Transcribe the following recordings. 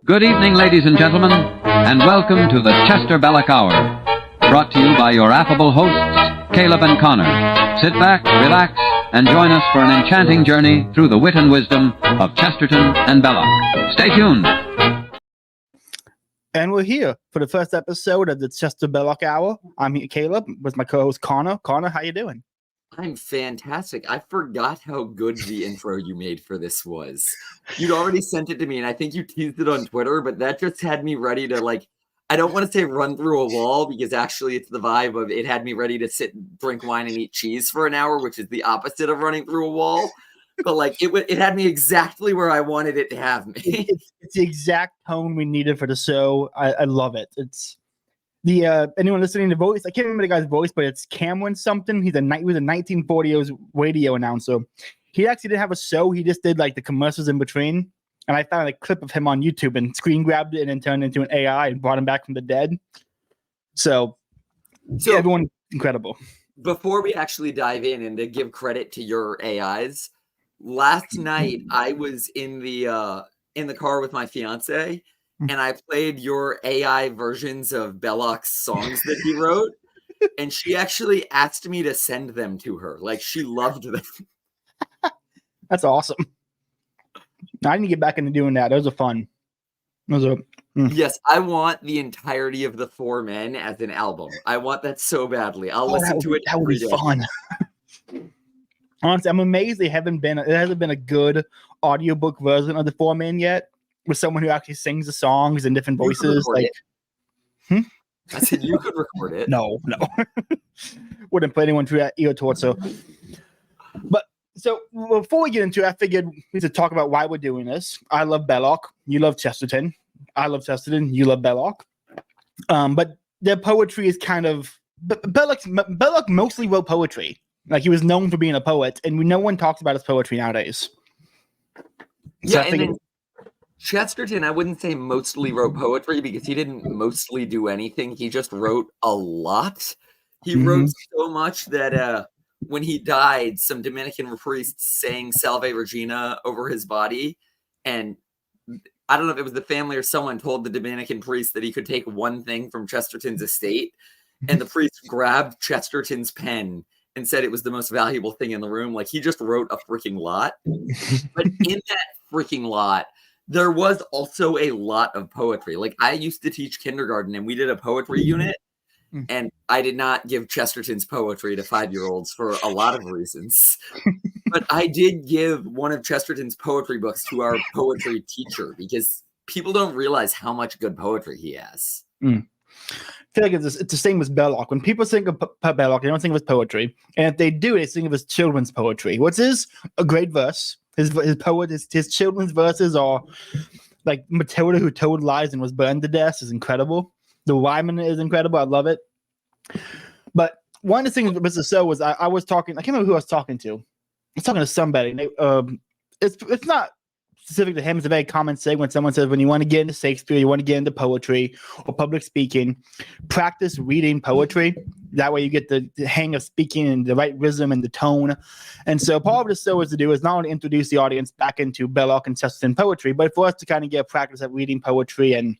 Good evening, ladies and gentlemen, and welcome to the Chester Belloc Hour, brought to you by your affable hosts, Caleb and Connor. Sit back, relax, and join us for an enchanting journey through the wit and wisdom of Chesterton and Belloc. Stay tuned. And we're here for the first episode of the Chester Belloc Hour. I'm here, Caleb, with my co-host Connor. Connor, how you doing? I'm fantastic. I forgot how good the intro you made for this was. You'd already sent it to me, and I think you teased it on Twitter, but that just had me ready to, I don't want to say run through a wall, because actually it's the vibe of it had me ready to sit, drink wine, and eat cheese for an hour, which is the opposite of running through a wall. But, it had me exactly where I wanted it to have me. It's the exact tone we needed for the show. I love it. It's the anyone listening to voice, I can't remember the guy's voice, but it's Cameron something. He was a 1940s radio announcer. He actually didn't have a show. He just did the commercials in between. And I found a clip of him on YouTube and screen grabbed it and then turned it into an AI and brought him back from the dead. So yeah, everyone incredible. Before we actually dive in and to give credit to your AIs, last night I was in the car with my fiance, and I played your AI versions of Belloc's songs that he wrote, and she actually asked me to send them to her. She loved them. That's awesome. I need to get back into doing that. Those are fun. Yes, I want the entirety of The Four Men as an album. I want that so badly. I'll listen to it. That would be fun. Honestly, I'm amazed there hasn't been a good audiobook version of The Four Men yet, with someone who actually sings the songs in different voices. I said you could record it. No. Wouldn't put anyone through that ear torture. But so before we get into it, I figured we need to talk about why we're doing this. I love Belloc. You love Chesterton. I love Chesterton. You love Belloc. But their poetry is kind of Belloc mostly wrote poetry. He was known for being a poet, and no one talks about his poetry nowadays. So and then Chesterton, I wouldn't say mostly wrote poetry, because he didn't mostly do anything. He just wrote a lot. He wrote so much that when he died, some Dominican priests sang Salve Regina over his body. And I don't know if it was the family or someone told the Dominican priest that he could take one thing from Chesterton's estate. And the priest grabbed Chesterton's pen and said it was the most valuable thing in the room. He just wrote a freaking lot. But in that freaking lot, there was also a lot of poetry. I used to teach kindergarten, and we did a poetry unit, and I did not give Chesterton's poetry to 5-year-olds for a lot of reasons. But I did give one of Chesterton's poetry books to our poetry teacher, because people don't realize how much good poetry he has. I feel like it's the same as Belloc. When people think of Belloc, they don't think of his poetry. And if they do, they think of his children's poetry. What's a great verse. His children's verses are like Matilda who told lies and was burned to death is incredible. The rhyming is incredible. I love it. But one of the things with the show was I was talking. I can't remember who I was talking to. I was talking to somebody. And it's not specific to him. It's a very common saying when someone says when you want to get into Shakespeare, you want to get into poetry or public speaking, practice reading poetry. That way you get the hang of speaking and the right rhythm and the tone. And so part of the show is not only introduce the audience back into Belloc and Chesterton poetry, but for us to kind of get a practice at reading poetry and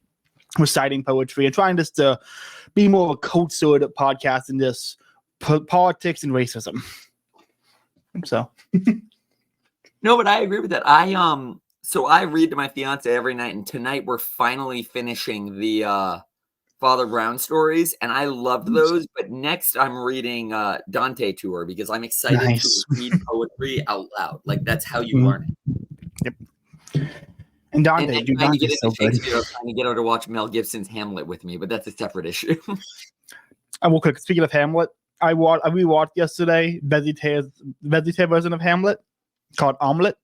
reciting poetry and trying just to be more of a cultured podcast in this politics and racism. So. No, but I agree with that. So I read to my fiance every night, and tonight we're finally finishing the Father Brown stories, and I loved those. But next I'm reading Dante to her, because I'm excited to read poetry out loud. That's how you learn it. Yep. And Dante, and trying to get into Shakespeare, trying to get her to watch Mel Gibson's Hamlet with me, but that's a separate issue. And real quick, speaking of Hamlet, I rewatched yesterday Vezite's version of Hamlet called Omelette.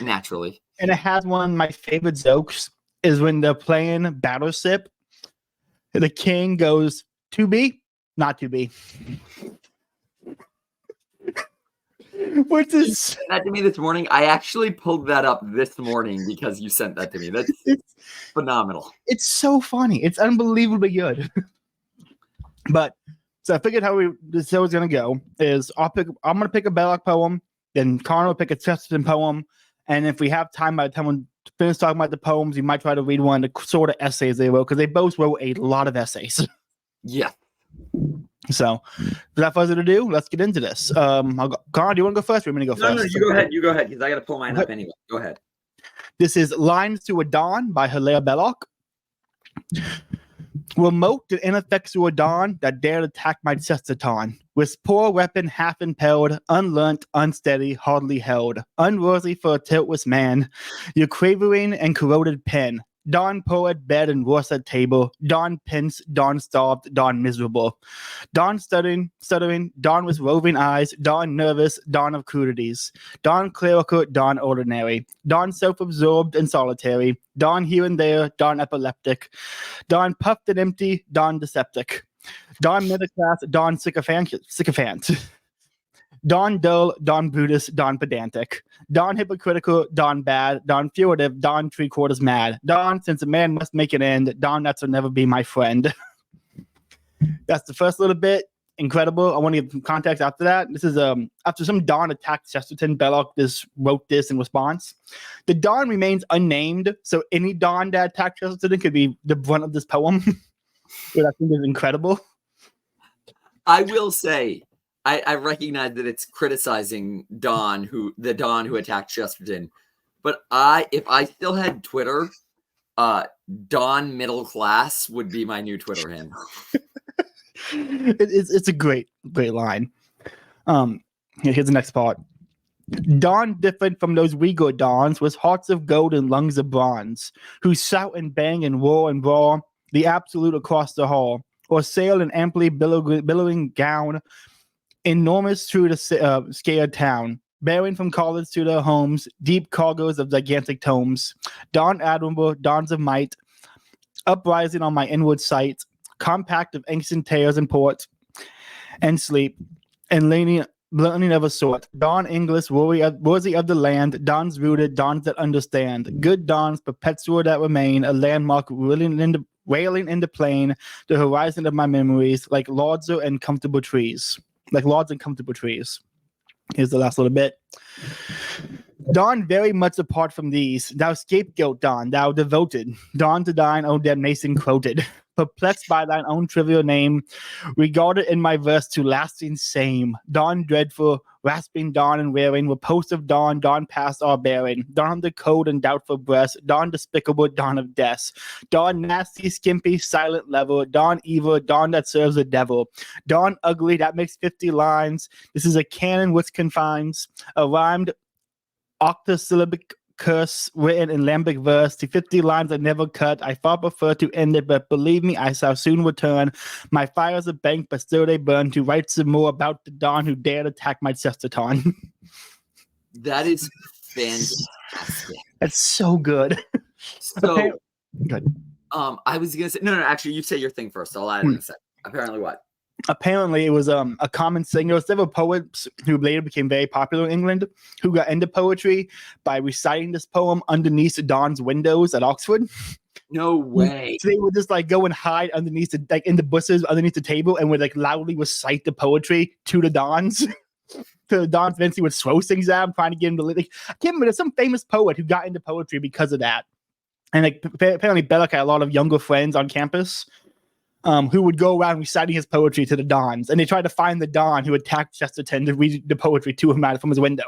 Naturally. And it has one of my favorite jokes is when they're playing Battleship. The king goes, "To be, not to be." Which is... You sent that to me this morning. I actually pulled that up this morning because you sent that to me. That's phenomenal. It's so funny. It's unbelievably good. But so I figured how the show is going to go is I'm going to pick a Belloc poem, then Connor will pick a Chesterton poem, And if we have time by the time we finish talking about the poems, we might try to read one of the sort of essays they wrote, because they both wrote a lot of essays. Yeah. So, without further ado, let's get into this. Connor, do you want to go first? Or you want me to go first? No, you go ahead. You go ahead, because I got to pull mine up anyway. Go ahead. This is Lines to a Dawn by Hilaire Belloc. Remote and ineffectual dawn that dared attack my Chesterton, with poor weapon half impelled, unlearnt, unsteady, hardly held, unworthy for a tiltless man, your quavering and corroded pen, dawn poet bed and worse at table, dawn pence, dawn starved, dawn miserable, dawn stuttering, dawn with roving eyes, dawn nervous, dawn of crudities, dawn clerical, dawn ordinary, dawn self-absorbed and solitary, dawn here and there, dawn epileptic, dawn puffed and empty, dawn deceptic, dawn middle class, dawn sycophant, dawn dull, dawn Brutus, dawn pedantic, dawn hypocritical, dawn bad, dawn furtive, dawn three-quarters mad, dawn since a man must make an end, dawn that will never be my friend. That's the first little bit. Incredible. I want to give some context after that. This is after some dawn attacked Chesterton, Belloc wrote this in response. The dawn remains unnamed, so any dawn that attacked Chesterton could be the brunt of this poem, which I think is incredible. I will say, I recognize that it's criticizing the Don who attacked Chesterton, but if I still had Twitter, Don Middle Class would be my new Twitter handle. It's a great line. Here's the next part. Dawn different from those regal dawns, with hearts of gold and lungs of bronze, who shout and bang and roar and brawl the absolute across the hall, or sail in amply billowing gown, enormous through the scared town, bearing from college to their homes deep cargoes of gigantic tomes. Dawn admirable, dawns of might, uprising on my inward sight, compact of ancient tales and ports, and sleep, and learning of a sort. Dawn English, worthy of the land, dawns rooted, dawns that understand. Good dawns, perpetual that remain, a landmark wailing in the plain, the horizon of my memories, like lords and comfortable trees. Here's the last little bit. Dawn very much apart from these, thou scapegoat dawn, thou devoted, dawn to thine own damnation quoted, perplexed by thine own trivial name, regarded in my verse to lasting shame, dawn dreadful, rasping dawn and wearing, repose of dawn, dawn past our bearing, dawn the cold and doubtful breast, dawn despicable, dawn of death, dawn nasty, skimpy, silent level, dawn evil, dawn that serves the devil, dawn ugly, that makes 50 lines, this is a canon which confines, a rhymed octosyllabic curse written in lambic verse to 50 lines I never cut. I far prefer to end it, but believe me, I shall soon return. My fires are banked, but still they burn, to write some more about the dawn who dared attack my Chesterton. That is fantastic. That's so good. So good. I was gonna say no. Actually, you say your thing first. I'll add in a second. Apparently, what? Apparently, it was a common thing. There were several poets who later became very popular in England who got into poetry by reciting this poem underneath the dawn's windows at Oxford. No way. So they would just go and hide underneath in the bushes underneath the table and would loudly recite the poetry to the dons. To the dons eventually would throw things at him, trying to get him to I can't remember. There's some famous poet who got into poetry because of that. And apparently Belloc had a lot of younger friends on campus. Who would go around reciting his poetry to the dons, and they tried to find the don who attacked Chesterton to read the poetry to him out from his window.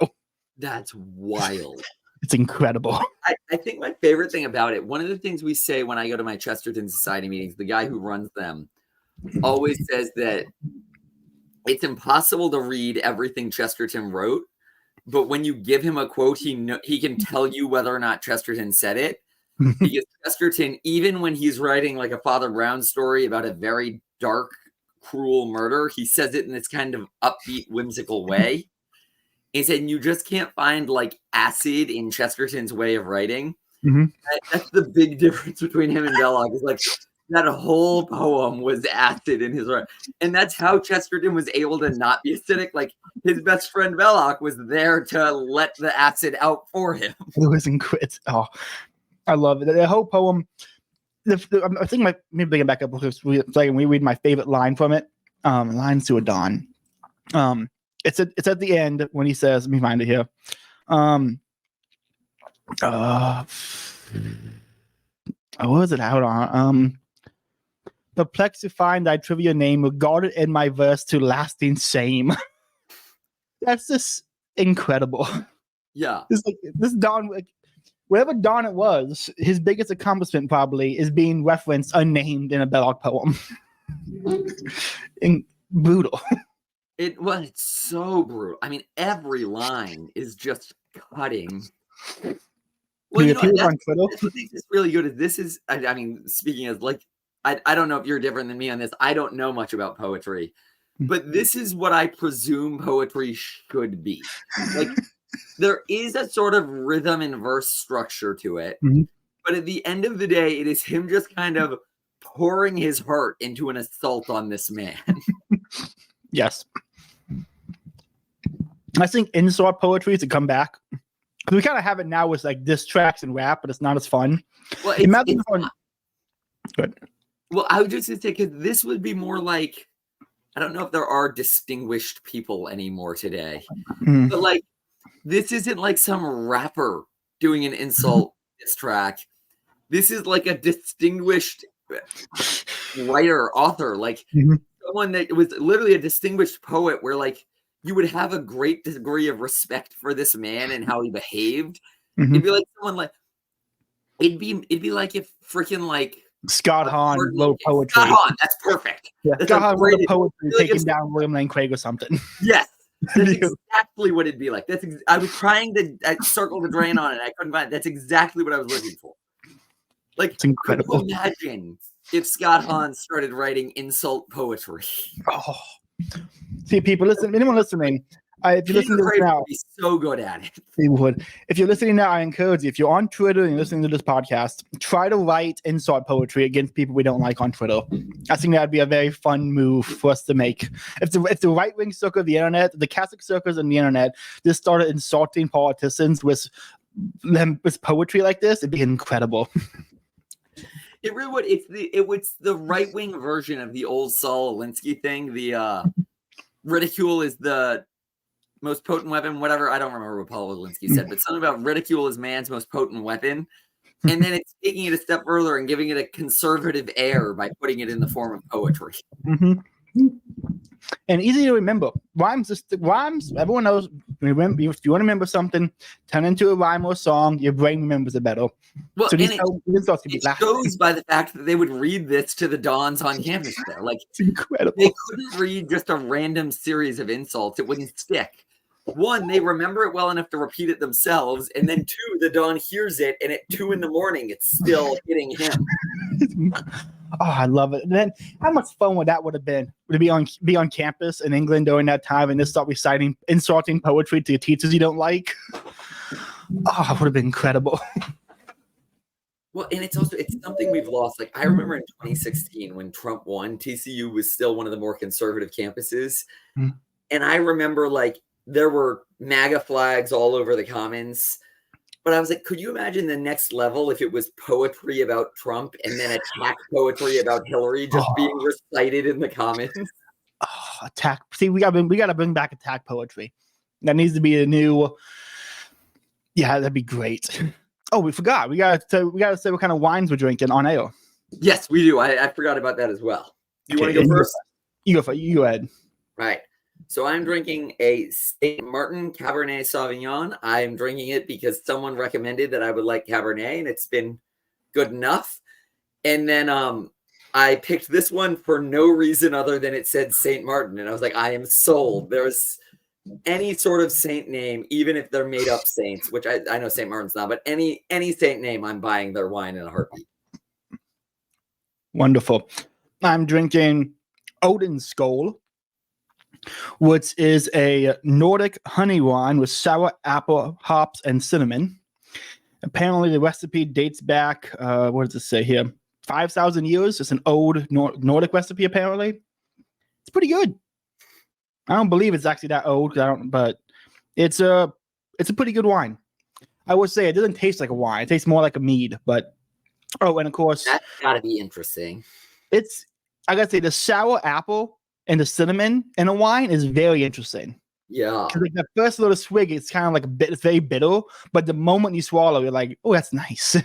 That's wild. It's incredible. I think my favorite thing about it, one of the things we say when I go to my Chesterton Society meetings, the guy who runs them always says that it's impossible to read everything Chesterton wrote, but when you give him a quote, he can tell you whether or not Chesterton said it. Because Chesterton, even when he's writing a Father Brown story about a very dark, cruel murder, he says it in this kind of upbeat, whimsical way. He said you just can't find acid in Chesterton's way of writing. Mm-hmm. That's the big difference between him and Belloc. Is that whole poem was acid in his writing, and that's how Chesterton was able to not be acidic. His best friend Belloc was there to let the acid out for him. It was incredible. Oh. I love it. The whole poem. I think maybe bring it back up because we read my favorite line from it. Lines to a dawn. It's at the end when he says, let me find it here. What was it? Hold on. Perplexed to find thy trivia name regarded in my verse to lasting shame. That's just incredible. Yeah. This Don, whatever Don it was, his biggest accomplishment probably is being referenced unnamed in a Belloc poem. Brutal. It's so brutal. I mean, every line is just cutting. Well, Dude, on Twitter. What makes this really good is this is, I mean, speaking as like, I don't know if you're different than me on this. I don't know much about poetry, but this is what I presume poetry should be. Like, there is a sort of rhythm and verse structure to it, but at the end of the day, it is him just kind of pouring his heart into an assault on this man. Yes. I think insult poetry to come back. We kind of have it now with like diss tracks and rap, but it's not as fun. Well, Good. Well, I would just say because this would be more like, I don't know if there are distinguished people anymore today, but like this isn't like some rapper doing an insult diss track. This is like a distinguished writer, author, like someone that was literally a distinguished poet where like you would have a great degree of respect for this man and how he behaved. It'd be like someone like, it'd be like if freaking like Scott Hahn wrote poetry. Scott Hahn, that's perfect. Yeah, Scott Hahn wrote poetry taking down William Lane Craig or something. Yes, that's exactly what it'd be like. I was trying to circle the drain on it. I couldn't find it. That's exactly what I was looking for. Like, it's incredible. Could you imagine if Scott Hahn started writing insult poetry? Oh, see, people listen. Anyone listening? If you listen to this now, be so good at it. He would. If you're listening now, I encourage you. If you're on Twitter and you're listening to this podcast, try to write insult poetry against people we don't like on Twitter. I think that'd be a very fun move for us to make. If the right wing circle of the internet, the Catholic circles on the internet, just started insulting politicians with poetry like this, it'd be incredible. It really would. It's the right wing version of the old Saul Alinsky thing. The ridicule is the most potent weapon, whatever. I don't remember what Paul Alinsky said, but something about ridicule is man's most potent weapon. And then it's taking it a step further and giving it a conservative air by putting it in the form of poetry. And easy to remember. Rhymes, everyone knows. Remember, if you want to remember something, turn into a rhyme or a song, your brain remembers it better. Well, so it shows by the fact that they would read this to the dons on campus there. Like, it's incredible. They couldn't read just a random series of insults. It wouldn't stick. One, they remember it well enough to repeat it themselves. And then two, the don hears it, and at 2 a.m, it's still hitting him. Oh, I love it. And then how much fun would have been? Would it be on campus in England during that time and just start reciting insulting poetry to teachers you don't like? Oh, it would have been incredible. Well, and it's something we've lost. Like, I remember in 2016 when Trump won, TCU was still one of the more conservative campuses. And I remember like there were MAGA flags all over the Commons. But I was like, could you imagine the next level if it was poetry about Trump and then attack poetry about Hillary just being recited in the Commons? Oh, attack. See, we got to bring back attack poetry. That needs to be a new. Yeah, that'd be great. Oh, we forgot. We got to say what kind of wines we're drinking on air. Yes, we do. I forgot about that as well. You want to go first? You go ahead. Right. So I'm drinking a St. Martin Cabernet Sauvignon. I'm drinking it because someone recommended that I would like Cabernet, and it's been good enough. And then I picked this one for no reason other than it said St. Martin, and I was like, I am sold. There's any sort of saint name, even if they're made up saints, which I know St. Martin's not, but any saint name, I'm buying their wine in a heartbeat. Wonderful. I'm drinking Odin's Skull, which is a Nordic honey wine with sour apple, hops, and cinnamon. Apparently, the recipe dates back, what does it say here? 5,000 years. It's an old Nordic recipe, apparently. It's pretty good. I don't believe it's actually that old, but it's a pretty good wine. I would say it doesn't taste like a wine. It tastes more like a mead, but and of course, that's gotta be interesting. I gotta say the sour apple and the cinnamon in a wine is very interesting. Yeah. Like that first little swig, it's kind of like it's very bitter, but the moment you swallow, you're like, oh, that's nice.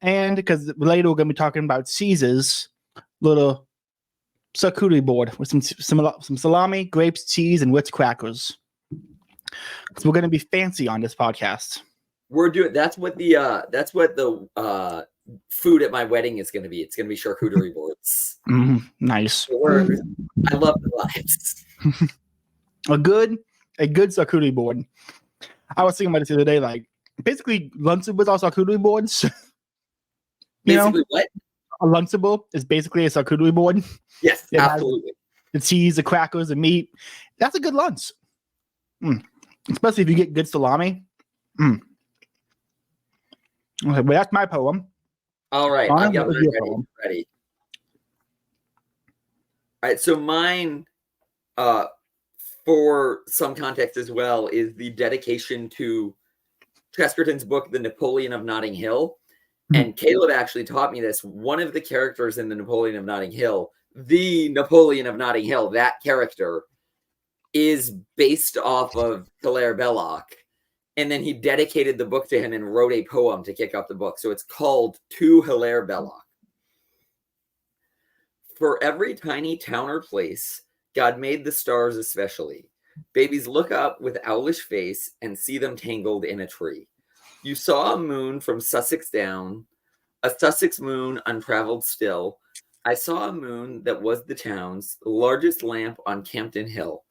And because later we're gonna be talking about Caesar's little charcuterie board with some salami, grapes, cheese, and Ritz crackers. So we're gonna be fancy on this podcast. We're doing that's what the food at my wedding is gonna be. It's gonna be charcuterie boards. Nice. I love the vibes. A good charcuterie board. I was thinking about this the other day, like basically Lunchables are charcuterie boards. Basically, what? A Lunchable is basically a charcuterie board. Yes, absolutely. The cheese, the crackers, the meat. That's a good lunch. Especially if you get good salami. Okay, but that's my poem. All right, I've got mine ready. All right, so mine, for some context as well, is the dedication to Chesterton's book, The Napoleon of Notting Hill. And Caleb actually taught me this. One of the characters in The Napoleon of Notting Hill, the Napoleon of Notting Hill, that character is based off of Hilaire Belloc. And then he dedicated the book to him and wrote a poem to kick off the book. So it's called To Hilaire Belloc. For every tiny town or place, God made the stars especially. Babies look up with owlish face and see them tangled in a tree. You saw a moon from Sussex down, a Sussex moon untraveled still. I saw a moon that was the town's largest lamp on Campden Hill.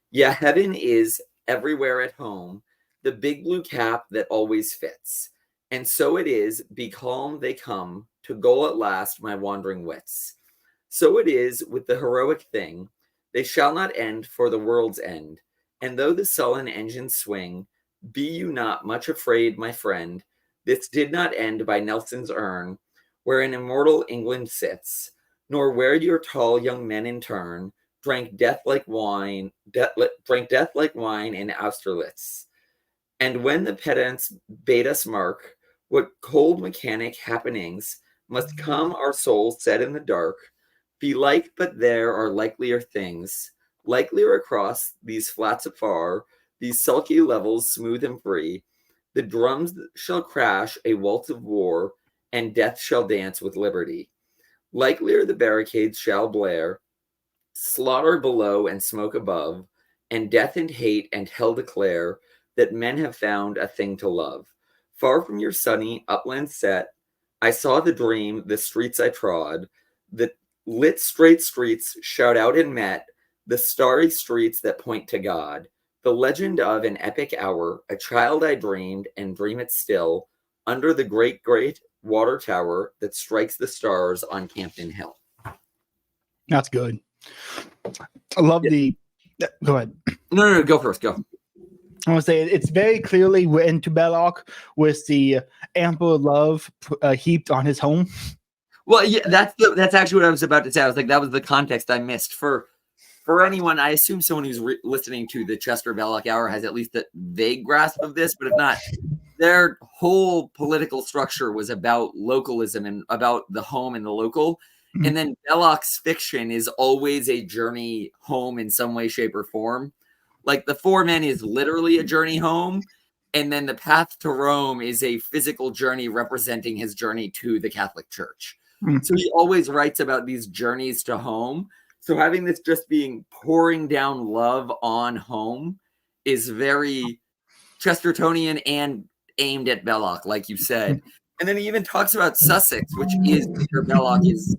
Yeah, heaven is everywhere at home, the big blue cap that always fits. And so it is, be calm, they come, to goal at last, my wandering wits. So it is with the heroic thing, they shall not end for the world's end. And though the sullen engines swing, be you not much afraid, my friend. This did not end by Nelson's urn, where an immortal England sits, nor where your tall young men in turn drank death like wine in Austerlitz. And when the pedants bade us mark what cold mechanic happenings must come, our souls set in the dark, belike, but there are likelier things, likelier across these flats afar, these sulky levels smooth and free, the drums shall crash a waltz of war, and death shall dance with liberty. Likelier the barricades shall blare, slaughter below and smoke above, and death and hate and hell declare that men have found a thing to love. Far from your sunny upland set, I saw the dream, the streets I trod, the lit straight streets shout out and met, the starry streets that point to God. The legend of an epic hour, a child I dreamed and dream it still, under the great, great water tower that strikes the stars on Campden Hill. That's good. I love the... Go ahead. No, go first, go. I want to say it's very clearly written to Belloc with the ample love heaped on his home. Well, yeah, that's actually what I was about to say. I was like, that was the context I missed. For anyone, I assume someone who's listening to the Chester Belloc Hour has at least a vague grasp of this, but if not, their whole political structure was about localism and about the home and the local. Mm-hmm. And then Belloc's fiction is always a journey home in some way, shape, or form. Like The Four Men is literally a journey home, and then The Path to Rome is a physical journey representing his journey to the Catholic Church. Mm-hmm. So he always writes about these journeys to home. So having this just being pouring down love on home is very Chestertonian and aimed at Belloc, like you said. And then he even talks about Sussex, which is where Belloc is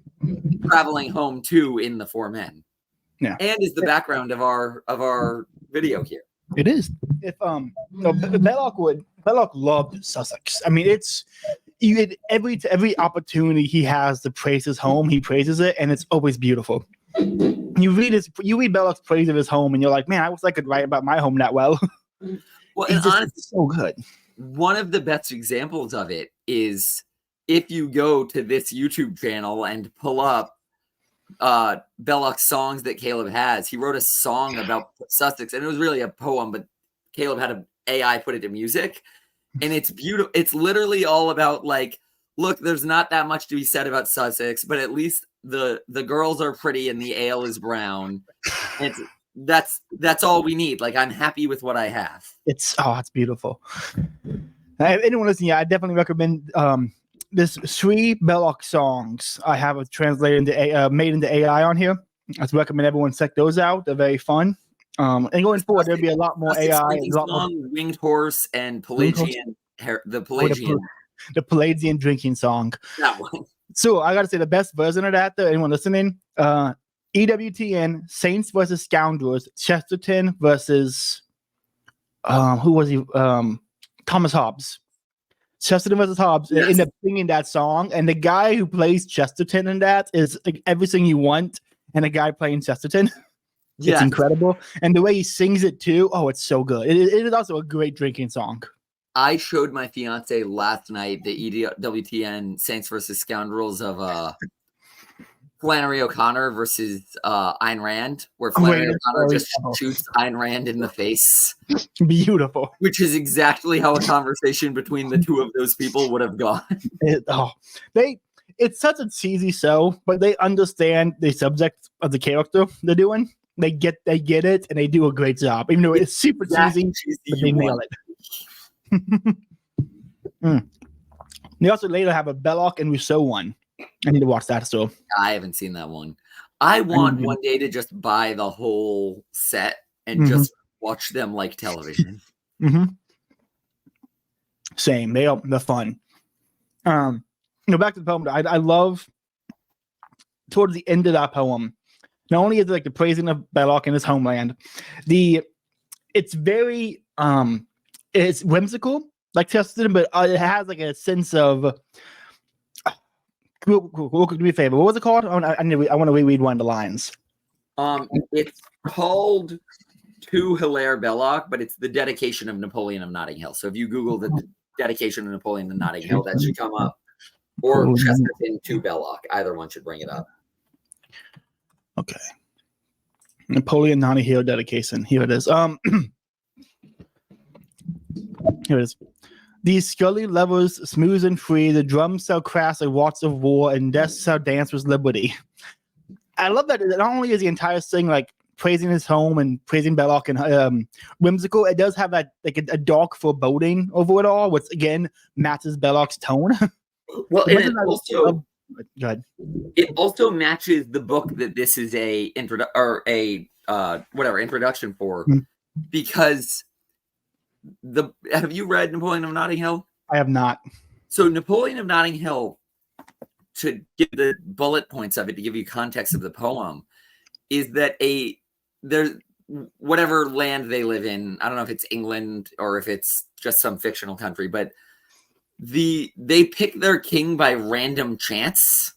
traveling home to in The Four Men. Yeah. And is the background of our video here. It is. If Belloc loved Sussex. I mean, it's you get every opportunity he has to praise his home, he praises it, and it's always beautiful. You read Belloc's praise of his home, and you're like, man, I wish I could write about my home that well. Well, and honestly, so good. One of the best examples of it is if you go to this YouTube channel and pull up Belloc's songs that Caleb has. He wrote a song about Sussex, and it was really a poem, but Caleb had an AI put it to music, and it's beautiful. It's literally all about like, look, there's not that much to be said about Sussex, but at least the girls are pretty and the ale is brown. that's all we need. Like, I'm happy with what I have. It's beautiful. Anyone listening, I definitely recommend this 3 Belloc songs. I have it translated into made into AI on here. I recommend everyone check those out. They're very fun. And going forward, there'll be a lot more AI. A lot more Winged Horse and Pelagian. The Pelagian drinking song. That one. So I gotta say the best version of that, though, anyone listening, EWTN, Saints versus Scoundrels, Chesterton versus who was he? Thomas Hobbes. Chesterton versus Hobbes. Yes. They end up singing that song, and the guy who plays Chesterton in that is like everything you want, and the guy playing Chesterton. It's incredible. And the way he sings it too, it's so good. It is also a great drinking song. I showed my fiance last night the EWTN Saints versus Scoundrels of Flannery O'Connor versus Ayn Rand, where Flannery O'Connor just shoots Ayn Rand in the face. Beautiful. Which is exactly how a conversation between the two of those people would have gone. It's such a cheesy show, but they understand the subject of the character they're doing. They get it, and they do a great job. Even though it's super cheesy, but they nail it. They also later have a Belloc and Rousseau one. I need to watch that still. I haven't seen that one. I want one day to just buy the whole set and just watch them like television. Same. They're fun. Back to the poem. I love towards the end of that poem. Not only is it like the praising of Belloc and his homeland, it's very it's whimsical, like Chesterton, but it has like a sense of. Do me a favor. What was it called? I want to reread one of the lines. It's called To Hilaire Belloc, but it's the dedication of Napoleon of Notting Hill. So if you Google the dedication of Napoleon of Notting Hill, that should come up. Or Chesterton to Belloc. Either one should bring it up. Okay. Napoleon Notting Hill dedication. Here it is. Here it is. These scully levers, smooth and free, the drums shall crash like waltz of war, and death shall dance with liberty. I love that. Not only is the entire thing like praising his home and praising Belloc and whimsical, it does have that like a dark foreboding over it all, which again matches Belloc's tone. Well, and it also matches the book that this is a introduction for, because have you read Napoleon of Notting Hill? I have not. So Napoleon of Notting Hill, to give the bullet points of it, to give you context of the poem, is that there's whatever land they live in, I don't know if it's England or if it's just some fictional country, but they pick their king by random chance,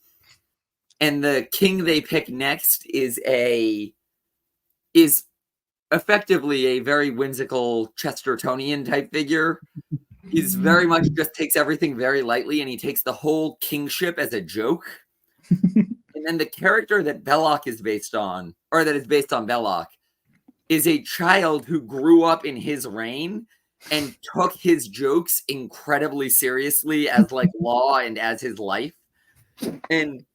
and the king they pick next is effectively a very whimsical Chestertonian type figure. He's very much just takes everything very lightly, and he takes the whole kingship as a joke. And then the character that Belloc is based on, or that is based on Belloc, is a child who grew up in his reign and took his jokes incredibly seriously as like law and as his life. And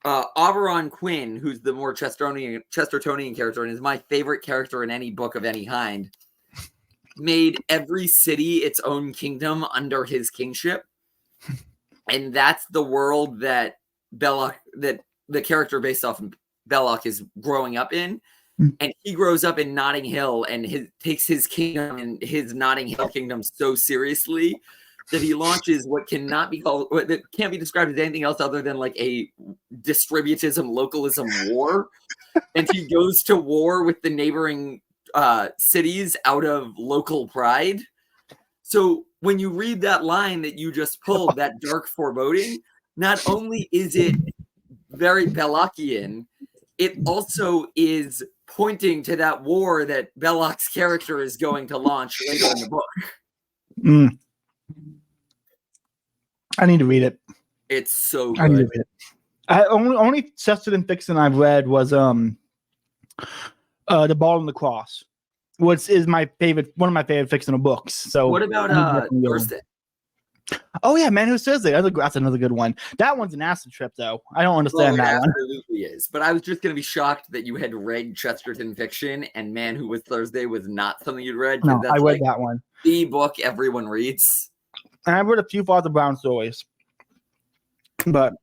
Oberon Quinn, who's the more Chestertonian character and is my favorite character in any book of any kind, made every city its own kingdom under his kingship. And that's the world that Belloc, that the character based off of Belloc is growing up in. And he grows up in Notting Hill and takes his kingdom and his Notting Hill kingdom so seriously that he launches what can't be described as anything else other than like a distributism, localism war. And he goes to war with the neighboring cities out of local pride. So when you read that line that you just pulled, that dark foreboding, not only is it very Bellocian, it also is pointing to that war that Belloc's character is going to launch later in the book. I need to read it. It's so good. I need to read it. Only Chesterton fiction I've read was The Ball and the Cross, which is one of my favorite fictional books. So what about Thurston? Oh yeah, Man Who Says It. That's another good one. That one's an acid trip, though. I don't understand that one. It absolutely is. But I was just going to be shocked that you had read Chesterton fiction and Man Who Was Thursday was not something you'd read. No, That's I read that one. The book everyone reads. And I read a few Father Brown stories, but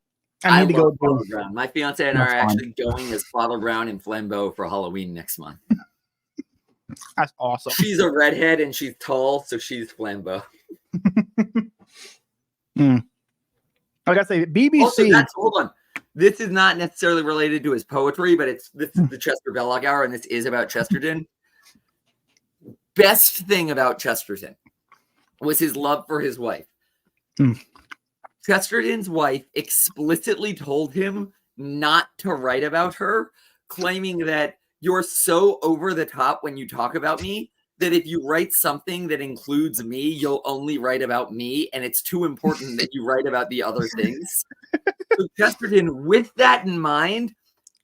I need to go. Father Brown. My fiance and I are actually going as Father Brown and Flambeau for Halloween next month. That's awesome. She's a redhead and she's tall, so she's Flambeau. Like I say, BBC. Also, hold on. This is not necessarily related to his poetry, but this is the Chester Belloc Hour, and this is about Chesterton. Best thing about Chesterton was his love for his wife. Chesterton's wife explicitly told him not to write about her, claiming that you're so over the top when you talk about me that if you write something that includes me, you'll only write about me, and it's too important that you write about the other things. So Chesterton, with that in mind,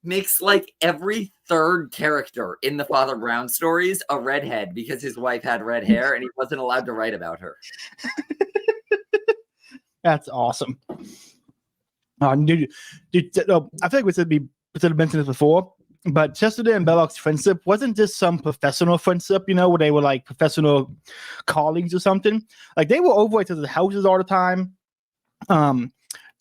makes like every third character in the Father Brown stories a redhead because his wife had red hair and he wasn't allowed to write about her. That's awesome. Dude, I feel like we should have mentioned this before, but Chesterton and Belloc's friendship wasn't just some professional friendship, where they were like professional colleagues or something. Like they were over to the houses all the time.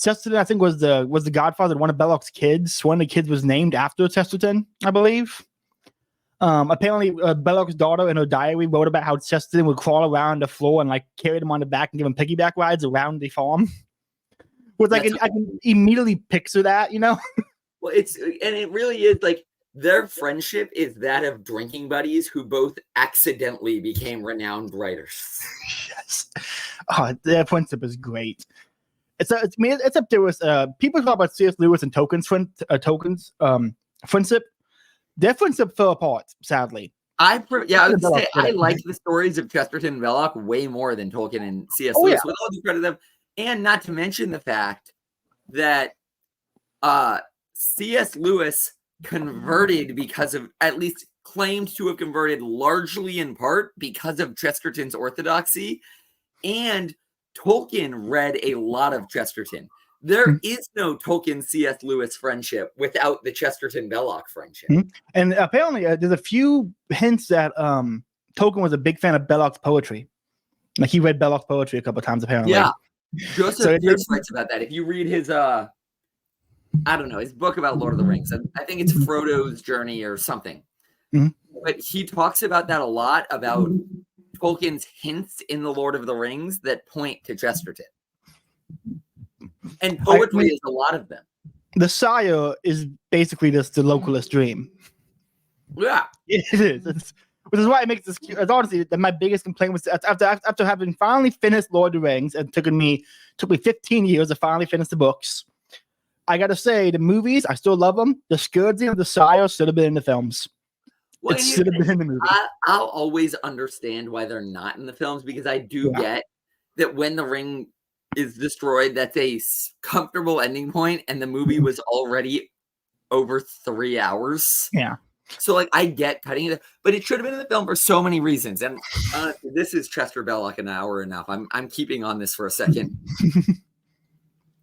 Chesterton, I think, was the godfather of one of Belloc's kids. One of the kids was named after Chesterton, I believe. Apparently, Belloc's daughter in her diary wrote about how Chesterton would crawl around the floor and like carry them on the back and give them piggyback rides around the farm. Which I can immediately picture that, Well, it really is like their friendship is that of drinking buddies who both accidentally became renowned writers. Yes. Oh, their friendship is great. It's up there with people talk about C.S. Lewis and Tolkien's friendship. Their friendship fell apart, sadly. I like the stories of Chesterton and Belloc way more than Tolkien and C.S. Lewis, with all due credit to them, and not to mention the fact that C.S. Lewis converted because of, at least claimed to have converted largely in part because of Chesterton's orthodoxy, and Tolkien read a lot of Chesterton. There is no Tolkien C.S. Lewis friendship without the Chesterton Belloc friendship. And apparently there's a few hints that Tolkien was a big fan of Belloc's poetry. Like he read Belloc's poetry a couple of times apparently. Yeah. Joseph Pierce writes about that. If you read his his book about Lord of the Rings, I think it's Frodo's Journey or something. But he talks about that a lot, about Tolkien's hints in the Lord of the Rings that point to Chesterton. And poetry is a lot of them. The Sire is basically just the localist dream. Yeah. It is. Which is why it makes this cute. It's honestly my biggest complaint was after having finally finished Lord of the Rings, and took me 15 years to finally finish the books. I gotta say, the movies, I still love them. The Scourging of the Sire should have been in the films. Well, it should have been in the movie. I'll always understand why they're not in the films, because I do get that when the ring is destroyed, that's a comfortable ending point, and the movie was already over 3 hours. Yeah. So, like, I get cutting it, but it should have been in the film for so many reasons. And this is Chester Belloc an hour enough. I'm keeping on this for a second.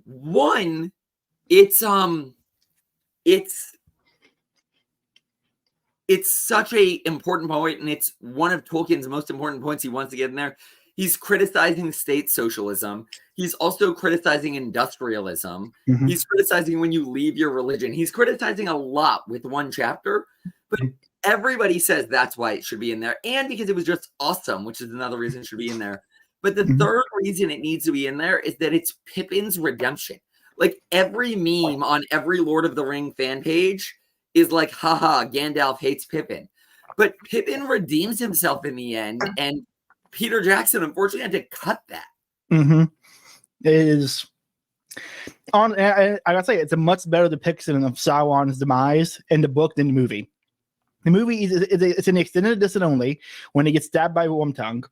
One, it's such a important point, and it's one of Tolkien's most important points he wants to get in there. He's criticizing state socialism. He's also criticizing industrialism. He's criticizing when you leave your religion. He's criticizing a lot with one chapter, but everybody says that's why it should be in there, and because it was just awesome, which is another reason it should be in there. But the third reason it needs to be in there is that it's Pippin's redemption. Like, every meme on every Lord of the Ring fan page is like, haha, Gandalf hates Pippin. But Pippin redeems himself in the end, and Peter Jackson unfortunately had to cut that. It is I gotta say, it's a much better depiction of Sauron's demise in the book than the movie. The movie it's an extended edition only when he gets stabbed by Wormtongue,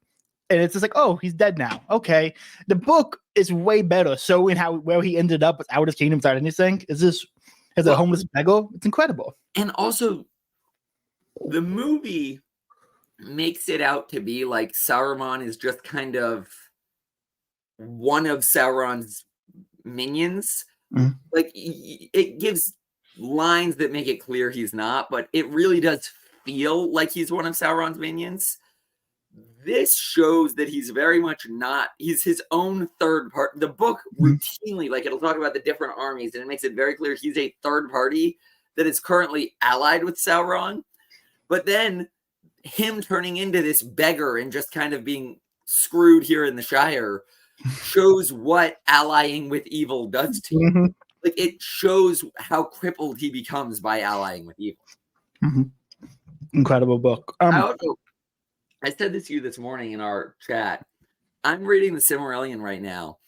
and it's just like, oh, he's dead now. Okay, the book is way better. So in where he ended up without his kingdom, without anything, is this as a homeless beggar? It's incredible. And also, the movie makes it out to be like Saruman is just kind of one of Sauron's minions. Mhm. Like, it gives lines that make it clear he's not, but it really does feel like he's one of Sauron's minions. This shows that he's very much not. He's his own third part. The book routinely, like, it'll talk about the different armies, and it makes it very clear he's a third party that is currently allied with Sauron. But then him turning into this beggar and just kind of being screwed here in the Shire shows what allying with evil does to you. Mm-hmm. Like, it shows how crippled he becomes by allying with evil. Mm-hmm. Incredible book. I said this to you this morning in our chat. I'm reading the Silmarillion right now,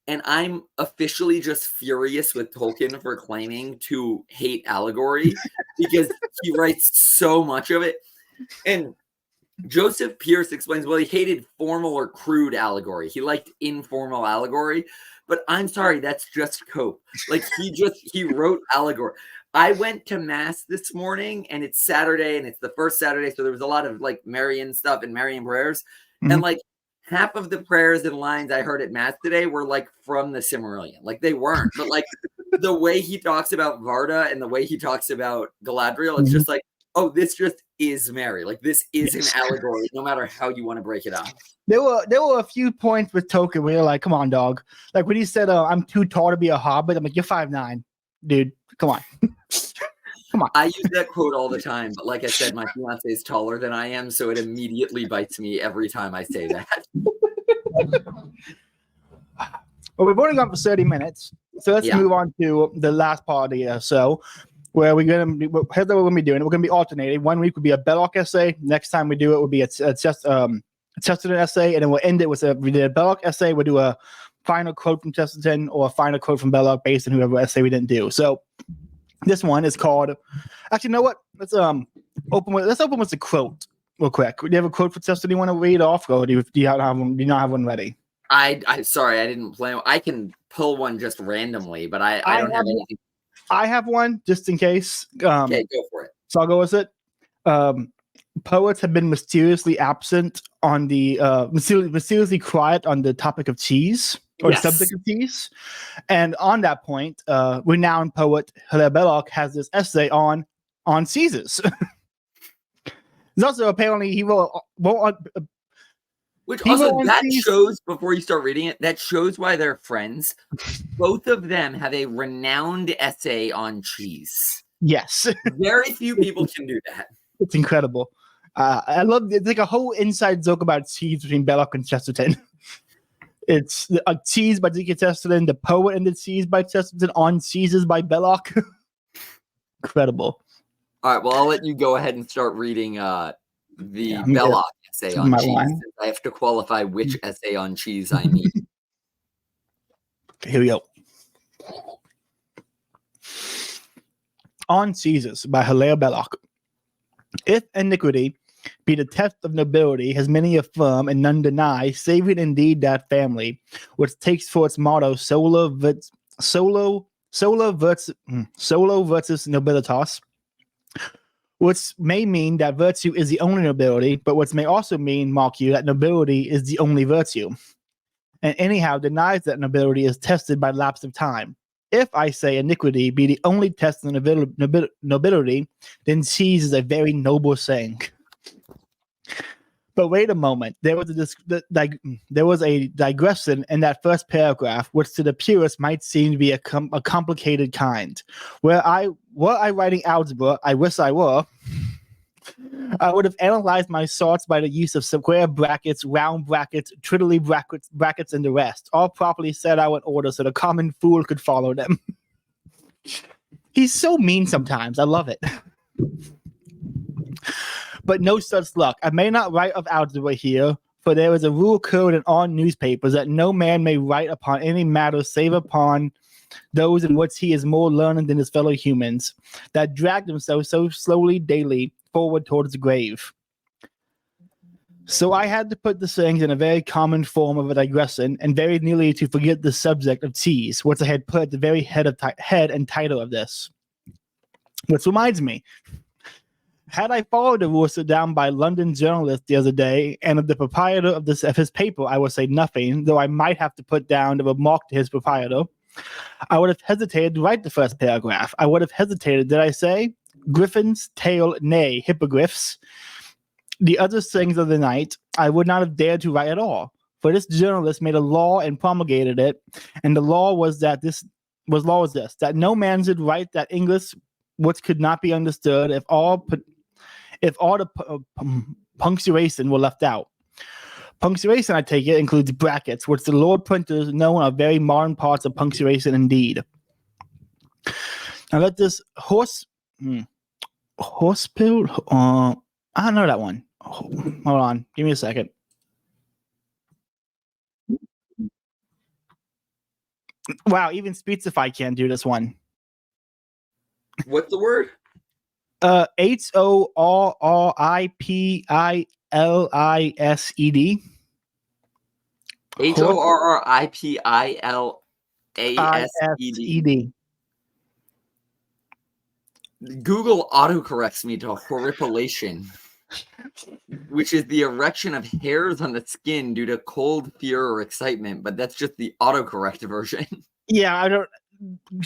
and I'm officially just furious with Tolkien for claiming to hate allegory because he writes so much of it. And Joseph Pierce explains, well, he hated formal or crude allegory. He liked informal allegory. But I'm sorry, that's just Cope. Like, he wrote allegory. I went to Mass this morning, and it's Saturday, and it's the first Saturday, so there was a lot of, like, Marian stuff and Marian prayers. Mm-hmm. And, like, half of the prayers and lines I heard at Mass today were, like, from the Silmarillion. Like, they weren't. But, like, the way he talks about Varda and the way he talks about Galadriel, it's just like, oh, this just is Mary. Like, this is an allegory, no matter how you want to break it up. There were a few points with Tolkien where you're like, come on, dog. Like, when he said, I'm too tall to be a hobbit, I'm like, you're 5'9", dude. Come on. Come on. I use that quote all the time, but like I said, my fiance is taller than I am, so it immediately bites me every time I say that. Well, we've only gone for 30 minutes, so let's move on to the last part of the show, where here's what we're going to be doing. We're going to be alternating. 1 week would be a Belloc essay. Next time we do it would be a Chesterton essay, and then we'll end it with we did a Belloc essay. We'll do a final quote from Chesterton or a final quote from Belloc based on whoever essay we didn't do. So this one is called. Actually, you know what? Let's open with a quote real quick. Do you have a quote for Chesterton you want to read off, or do you not have one ready? I sorry, I didn't plan. I can pull one just randomly, but I don't have anything. I have one just in case. Okay, go for it. So I'll go with it. Poets have been mysteriously absent on the mysteriously quiet on the topic of cheese or the subject of cheese. And on that point, renowned poet Hilaire Belloc has this essay on cheeses. There's also apparently he wrote which also that shows, before you start reading it, that shows why they're friends. Both of them have a renowned essay on cheese. Yes. Very few people can do that. It's incredible. I love it's like a whole inside joke about cheese between Belloc and Chesterton. It's a cheese by D.K. Chesterton, the poet and the cheese by Chesterton, on cheeses by Belloc. Incredible. All right, well, I'll let you go ahead and start reading the Belloc essay on cheese. I have to qualify which essay on cheese I mean. Okay, here we go. On Cheeses by Hilaire Belloc. If iniquity be the test of nobility, as many affirm and none deny, saving indeed that family, which takes for its motto solo versus nobilitas, which may mean that virtue is the only nobility, but which may also mean, mark you, that nobility is the only virtue, and anyhow denies that nobility is tested by lapse of time. If I say iniquity be the only test of nobility, then cheese is a very noble saying. But wait a moment. There was a digression in that first paragraph, which to the purist might seem to be a complicated kind. Were I writing algebra, I wish I were. I would have analyzed my thoughts by the use of square brackets, round brackets, tritely brackets, and the rest, all properly set out in order so the common fool could follow them. He's so mean sometimes. I love it. But no such luck. I may not write of algebra here, for there is a rule code in all newspapers that no man may write upon any matter save upon those in which he is more learned than his fellow humans, that drag themselves so slowly daily forward towards the grave. So I had to put the sayings in a very common form of a digression, and very nearly to forget the subject of cheese, which I had put at the very head and title of this. Which reminds me, Had I followed the rules set down by London journalist the other day, and of the proprietor of his paper, I would say nothing, though I might have to put down the remark to his proprietor. I would have hesitated to write the first paragraph. I would have hesitated, did I say? Griffin's tail, nay, hippogriffs. The other things of the night, I would not have dared to write at all. For this journalist made a law and promulgated it, and the law was that that no man should write that English which could not be understood if all the punctuation were left out. Punctuation, I take it, includes brackets, which the Lord printers know are very modern parts of punctuation indeed. Now let this horse pill. I don't know that one. Hold on, give me a second. Wow, even Speechify can't do this one. What's the word? HORRIPILISED. HORRIPILASED. Google autocorrects me to horripilation, which is the erection of hairs on the skin due to cold, fear, or excitement. But that's just the autocorrect version. Yeah, I don't.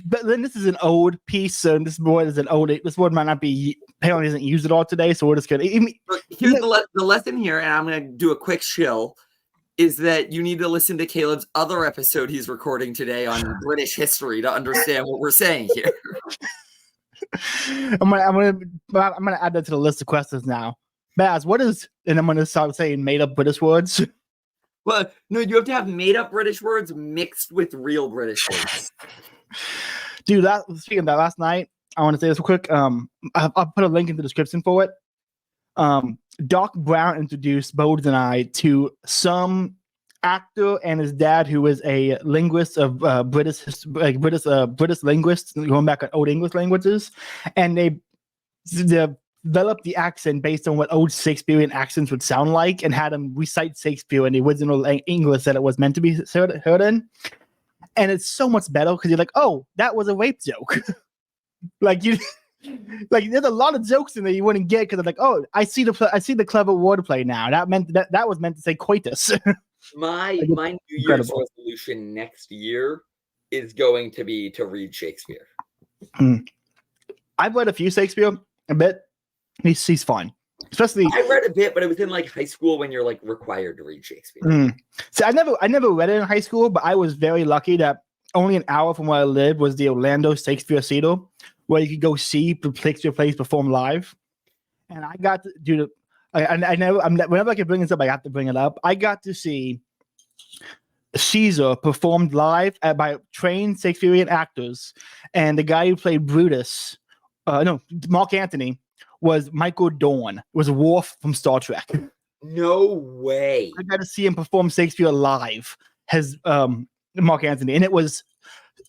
But then this is an old piece, so this word might not be apparently isn't used at all today. So we're just gonna. Here's the lesson here, and I'm gonna do a quick shill. Is that you need to listen to Caleb's other episode he's recording today on British history to understand what we're saying here. I'm gonna add that to the list of questions now. Baz, what is? And I'm gonna start saying made up British words. Well, no, you have to have made up British words mixed with real British words. Dude, speaking of that, last night, I want to say this real quick. I'll put a link in the description for it. Doc Brown introduced Bode and I to some actor and his dad, who is a linguist of British linguists, going back on Old English languages, and they developed the accent based on what old Shakespearean accents would sound like, and had him recite Shakespeare in the original English that it was meant to be heard in. And it's so much better because you're like, oh, that was a rape joke. Like there's a lot of jokes in there you wouldn't get because I'm like, oh, I see the clever wordplay now. That was meant to say coitus. My New Year's resolution next year is going to be to read Shakespeare. I've read a few Shakespeare, a bit. He's fun. Especially, I read a bit, but it was in like high school when you're like required to read Shakespeare. So I never read it in high school, but I was very lucky that only an hour from where I lived was the Orlando Shakespeare Theater, where you could go see the Shakespeare plays perform live. And I got to do whenever I can bring this up, I have to bring it up. I got to see Caesar performed live by trained Shakespearean actors, and the guy who played Brutus, Mark Antony, was Michael Dorn. Was Worf from Star Trek. No way. I got to see him perform Shakespeare live as Mark Antony. And it was,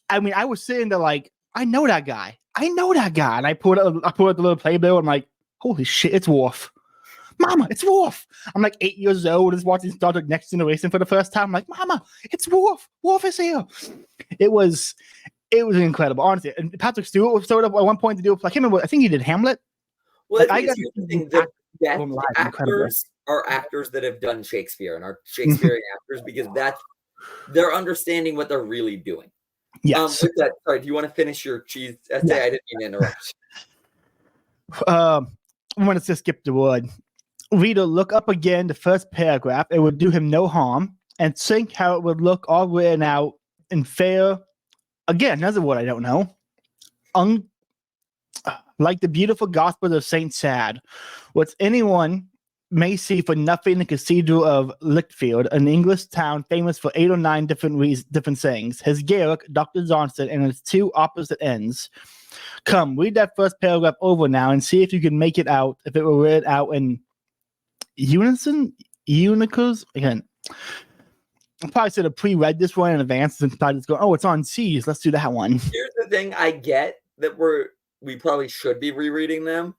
I was sitting there like, I know that guy. And I pulled out the little playbill. And I'm like, holy shit, it's Worf. Mama, it's Worf. I'm like 8 years old, just watching Star Trek Next Generation for the first time. I'm like, Mama, it's Worf. Worf is here. It was incredible, honestly. And Patrick Stewart was sort of at one point to do, I can't remember, I think he did Hamlet. Well, I got the thing that actors are actors that have done Shakespeare and are Shakespearean actors because they're understanding what they're really doing. Yes. Sorry, do you want to finish your cheese essay? Yeah. I didn't mean to interrupt. I'm going to just skip the word. Reader, look up again the first paragraph. It would do him no harm, and think how it would look all written out in fair. Again, another word I don't know. Like the beautiful Gospel of Saint Sad, which anyone may see for nothing in the Cathedral of Lichfield, an English town famous for 8 or 9 different sayings. His Gaelic, Dr. Johnson, and its 2 opposite ends. Come, read that first paragraph over now and see if you can make it out, if it were read out in unison? Unicos? Again, I probably should have pre-read this one in advance and probably just go, oh, it's on C's. Let's do that one. Here's the thing I get that we probably should be rereading them.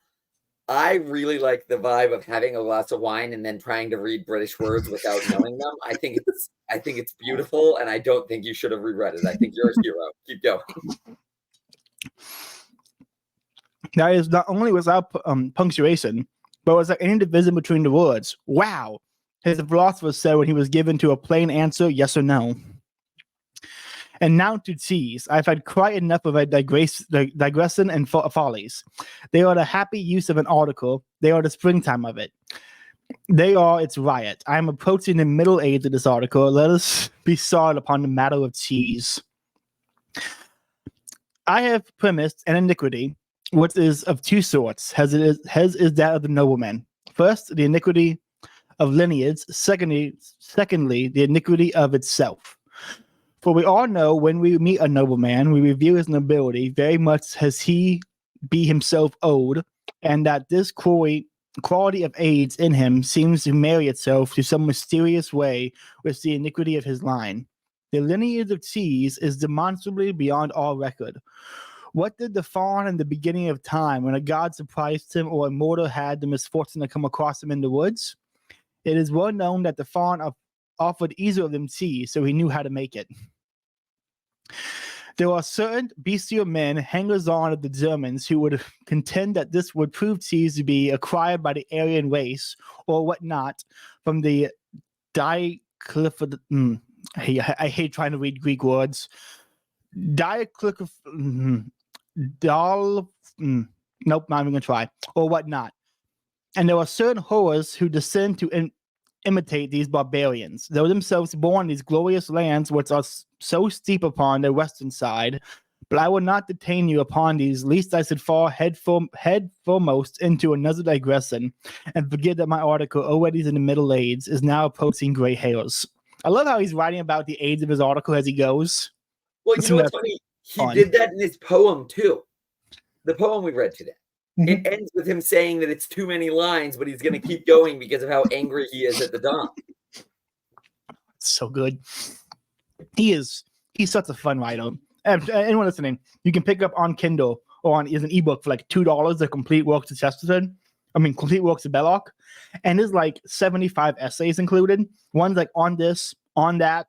I really like the vibe of having a glass of wine and then trying to read British words without knowing them. I think it's beautiful, and I don't think you should have reread it. I think you're a hero. Keep going. That is not only without punctuation, but was like any division between the words. Wow, his philosopher said when he was given to a plain answer, yes or no. And now to tease. I've had quite enough of a digression and follies. They are the happy use of an article. They are the springtime of it. They are its riot. I am approaching the middle age of this article. Let us be sorry upon the matter of cheese. I have premised an iniquity, which is of two sorts, as is that of the nobleman. First, the iniquity of lineage. Secondly, the iniquity of itself. For we all know when we meet a nobleman, we review his nobility very much as he be himself owed, and that this quality of age in him seems to marry itself to some mysterious way with the iniquity of his line. The lineage of cheese is demonstrably beyond all record. What did the fawn in the beginning of time, when a god surprised him or a mortal had the misfortune to come across him in the woods? It is well known that the fawn offered either of them cheese, so he knew how to make it. There are certain bestial men, hangers-on of the Germans, who would contend that this would prove cheese to be acquired by the Aryan race, or whatnot, from the Diaclifid. I hate trying to read Greek words. Diaclifid. Nope, not even gonna try. Or whatnot. And there are certain horrors who descend to imitate these barbarians, though themselves born in these glorious lands which are so steep upon their western side. But I will not detain you upon these, lest I should fall head foremost into another digression, and forget that my article, already in the middle age, is now approaching gray hairs. I love how he's writing about the age of his article as he goes. Well, you know what's funny? He did that in his poem too. The poem we read today. It ends with him saying that it's too many lines, but he's going to keep going because of how angry he is at the Dom. So good. He's such a fun writer. Anyone listening, you can pick up on Kindle or on an ebook for like $2 the complete works of Chesterton. Complete works of Belloc. And there's like 75 essays included. One's like on this, on that.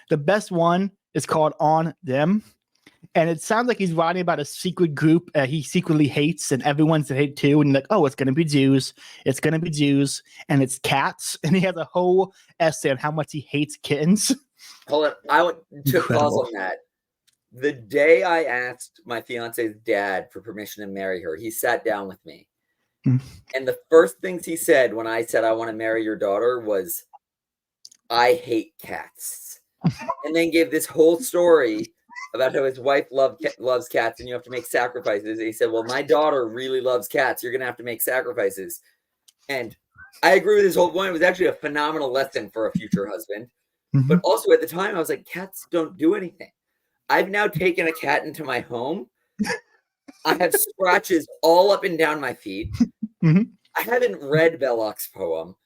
The best one is called On Them. And it sounds like he's writing about a secret group he secretly hates, and everyone's hate too. And like, oh, it's going to be Jews. It's going to be Jews. And it's cats. And he has a whole essay on how much he hates kittens. Hold on. I want to pause on that. The day I asked my fiance's dad for permission to marry her, he sat down with me. And the first things he said when I said, I want to marry your daughter was, I hate cats. And then gave this whole story about how his wife loves cats and you have to make sacrifices. And he said, well, my daughter really loves cats. You're going to have to make sacrifices. And I agree with his whole point. It was actually a phenomenal lesson for a future husband. But also at the time, I was like, cats don't do anything. I've now taken a cat into my home. I have scratches all up and down my feet. I haven't read Belloc's poem.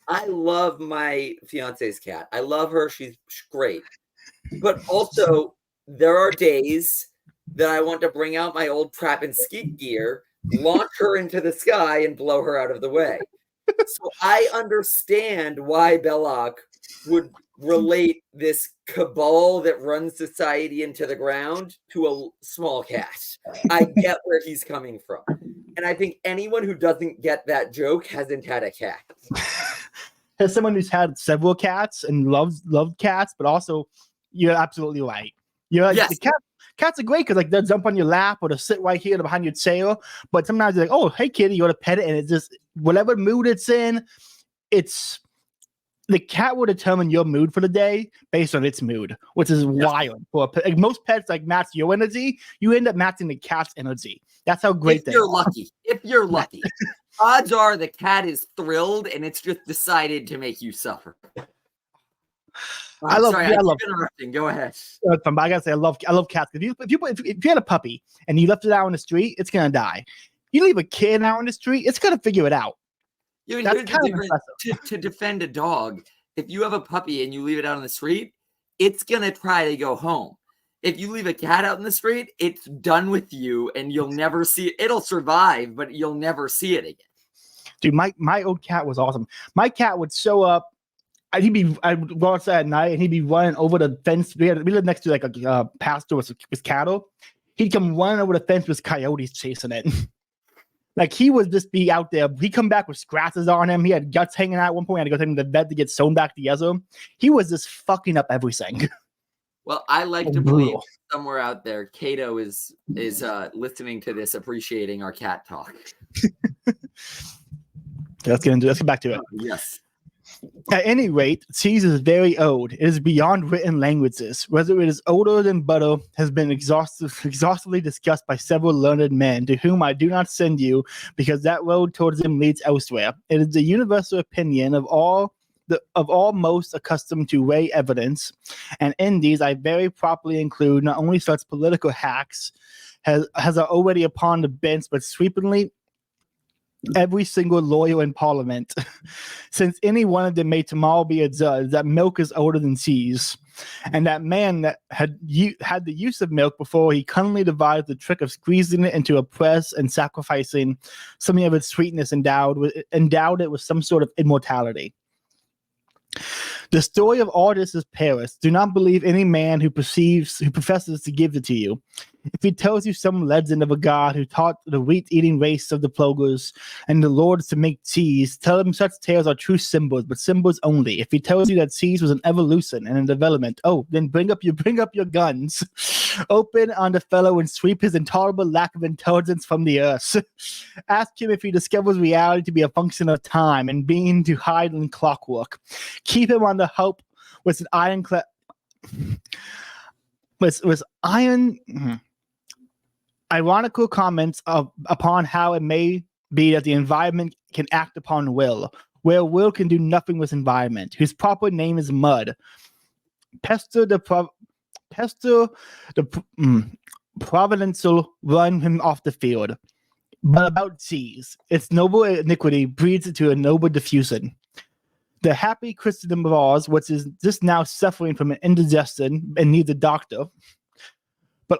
I love my fiance's cat. I love her. She's great. But also, there are days that I want to bring out my old trap and skeet gear, launch her into the sky, and blow her out of the way. So I understand why Belloc would relate this cabal that runs society into the ground to a small cat. I get where he's coming from. And I think anyone who doesn't get that joke hasn't had a cat. As someone who's had several cats and loved cats, but also you're absolutely right. Yes. The cats are great because like they'll jump on your lap or they'll sit right here behind your tail. But sometimes you're like, oh, hey kitty, you want to pet it, and it's just whatever mood it's in, the cat will determine your mood for the day based on its mood, which is wild. For like most pets, like match your energy, you end up matching the cat's energy. That's how great they are. If you're lucky. Odds are the cat is thrilled and it's just decided to make you suffer. I love interrupting. Go ahead. I gotta say, I love cats. If you had a puppy and you left it out on the street, it's gonna die. You leave a kid out on the street, it's gonna figure it out. Here's the difference. To defend a dog, if you have a puppy and you leave it out on the street, it's gonna try to go home. If you leave a cat out in the street, it's done with you, and you'll never see it. It'll survive, but you'll never see it again. Dude, my old cat was awesome. My cat would show up. I'd go outside at night and he'd be running over the fence. We lived next to like a pasture with cattle. he'd come running over the fence with coyotes chasing it. Like he would just be out there. He'd come back with scratches on him. He had guts hanging out at one point. He had to go take him to the vet to get sewn back together. He was just fucking up everything. Well, I like to believe somewhere out there, Cato is listening to this, appreciating our cat talk. Let's get back to it. Yes. At any rate, cheese is very old. It is beyond written languages. Whether it is older than butter has been exhaustively discussed by several learned men, to whom I do not send you, because that road towards them leads elsewhere. It is the universal opinion of all most accustomed to weigh evidence, and in these I very properly include not only such political hacks as are already upon the bench, but sweepingly every single lawyer in Parliament, since any one of them may tomorrow be a judge, that milk is older than cheese, and that man that had the use of milk before he cunningly devised the trick of squeezing it into a press and sacrificing something of its sweetness, endowed it with some sort of immortality. The story of all this is Paris. Do not believe any man who professes to give it to you. If he tells you some legend of a god who taught the wheat-eating race of the Ploggers and the lords to make cheese, tell him such tales are true symbols, but symbols only. If he tells you that cheese was an evolution and a development, then bring up your guns, open on the fellow and sweep his intolerable lack of intelligence from the earth. Ask him if he discovers reality to be a function of time and being to hide in clockwork. Keep him on the hope with an ironclad. With ironical comments upon how it may be that the environment can act upon will, where will can do nothing with environment, whose proper name is mud. Pester the providential run him off the field. But about cheese, its noble iniquity breeds it to a noble diffusion. The happy Christendom of ours, which is just now suffering from an indigestion and needs a doctor, but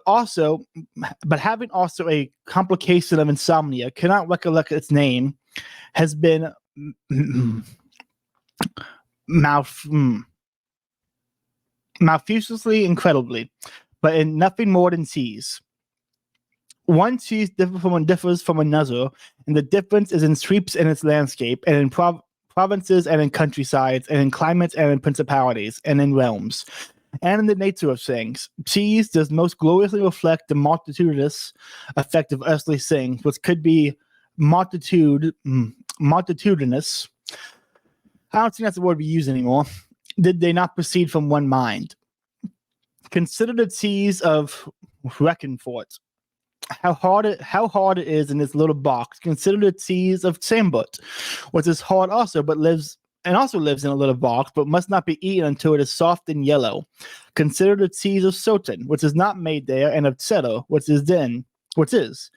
having also a complication of insomnia, cannot recollect its name, has been malfusely incredibly, but in nothing more than cheese. One cheese differs from another, and the difference is in sweeps in its landscape, and in provinces, and in countrysides, and in climates, and in principalities, and in realms, and in the nature of things. Cheese does most gloriously reflect the multitudinous effect of earthly things, which could be multitudinous. I don't think that's the word we use anymore. Did they not proceed from one mind? Consider the cheese of Reckenfort. How hard it is in this little box. Consider the cheese of Sambut, which is hard also, but lives in a little box, but must not be eaten until it is soft and yellow. Consider the cheese of Soton, which is not made there, and of Cheddar, which is.